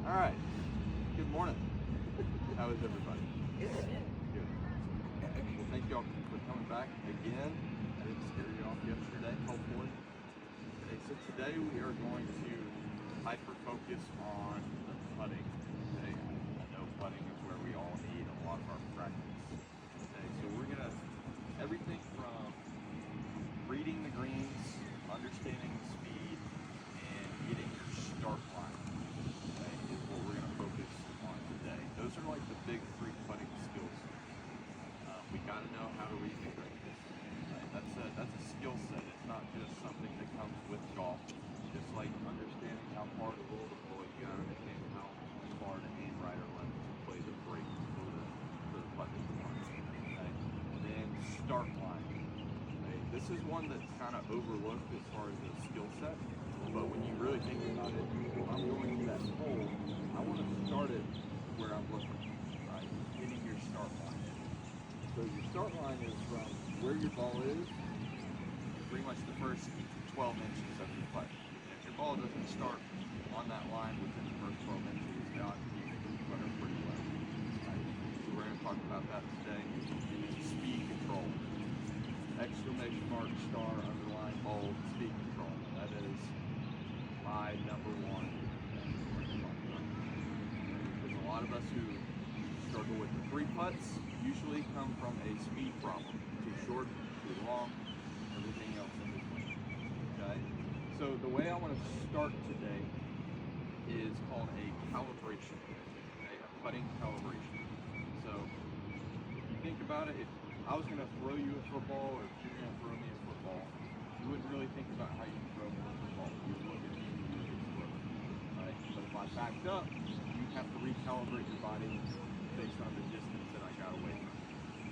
All right. Good morning. How is everybody? Good. Well, thank y'all for coming back again. I didn't scare you off yesterday, hopefully. Okay, so today we are going to hyper focus on the putting. Okay, I know putting is where we all need a lot of our practice. Okay, so we're gonna everything from reading the greens, understanding the speed, and getting your start line. Okay, is what we're gonna focus on today. Those are like the big three putting skills. We got to know how to read the greens. Right? That's a skill set. It's not just something that comes with golf. Just like understanding how far to roll the ball, you got to understand how far to aim right or left to play the break for the putt that you want. Okay? Then start line. Okay? This is one that's kind of overlooked as far as a skill set. But when you really think about it, when I'm going to that hole, I want to start it where I'm looking. Right? Getting your start line. So your start line is from where your ball is, pretty much the first 12 inches of your putt. And if your ball doesn't start on that line within the first 12 inches, odds are you hit the putter pretty well. Right? So we're going to talk about that today. Speed control. Exclamation mark, star, underline, bold, speed control. That is my number one thing we're going to talk about. There's a lot of us who struggle with the three putts usually come from a speed problem. Too short, too long, everything else in between. Okay? So the way I want to start today is called a calibration. Okay? A putting calibration. So if you think about it, if I was going to throw you a football or if you were going to throw me a football, you wouldn't really think about how you throw me a football. You would look at me and you would throw it. Right? But if I backed up, you'd have to recalibrate your body based on the distance that I got away from.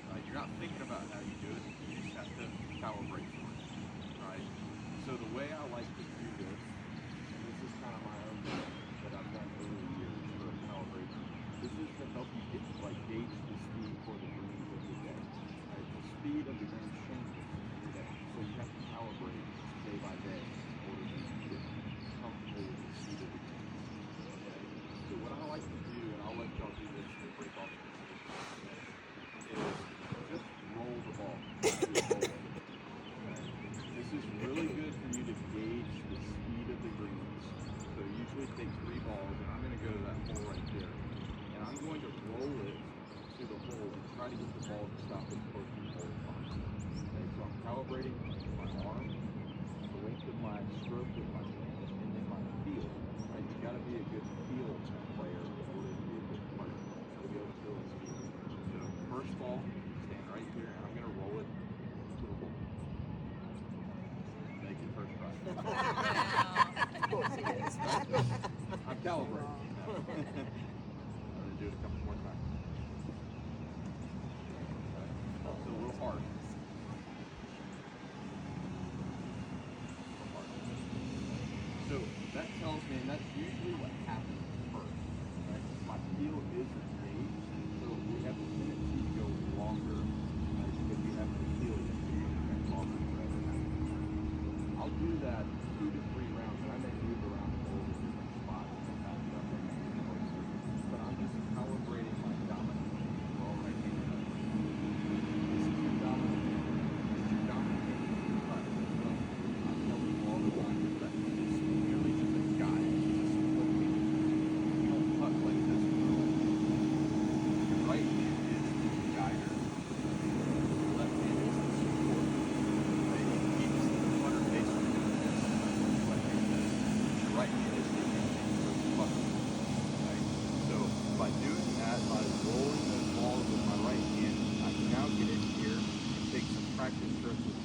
Right? You're not thinking about how you do it, you just have to calibrate for it. Right? So the way I like to do this, and this is kind of my own thing that I've done over the years for calibration, this is to help you get gauge the speed for the greens of the day. Right? The speed of the green changes every day. So you have to calibrate day by day in order to get comfortable with the speed of the greens. So what I like to do, and I'll let y'all do this to break off the position, is just roll the ball. This is really good for you to gauge the speed of the greens. So it usually takes 3 balls, and I'm going to go to that hole right there. And I'm going to roll it to the hole and try to get the ball to stop as close to the hole as possible. Okay, so I'm calibrating my arm, the length of my stroke with my hand, and then my feel. Right? You got to be a good feel player in order to be a good putter. You got to be able to feel the speed. So first ball, stand right here, and I'm going to roll it to the hole. Make it first try. Of course it is. I'm calibrating. I'm going to do it a couple more times. Okay. It's a little hard. So that tells me, and that's usually what happens first, right? My feel is engaged, so we have a tendency to go longer, right? Because we have the feel that we longer forever. I'll do that 2 to 3 rounds, and I may move around the hole in different spots and back it up and get closer. But I'm just calibrating my dominant hand. We're all right handed up. This is your dominant hand. This is your dominant hand. I'm telling you all the time that it's merely just a guide. It's just what we do. You don't putt like this. Your right hand is the guider. Your left hand is the support. Right? It keeps the putter facing you. Like this. Your right hand is the engine for the putter. Right? So by doing that, by rolling the ball with my right hand, I can now get in here and take some practice strokes with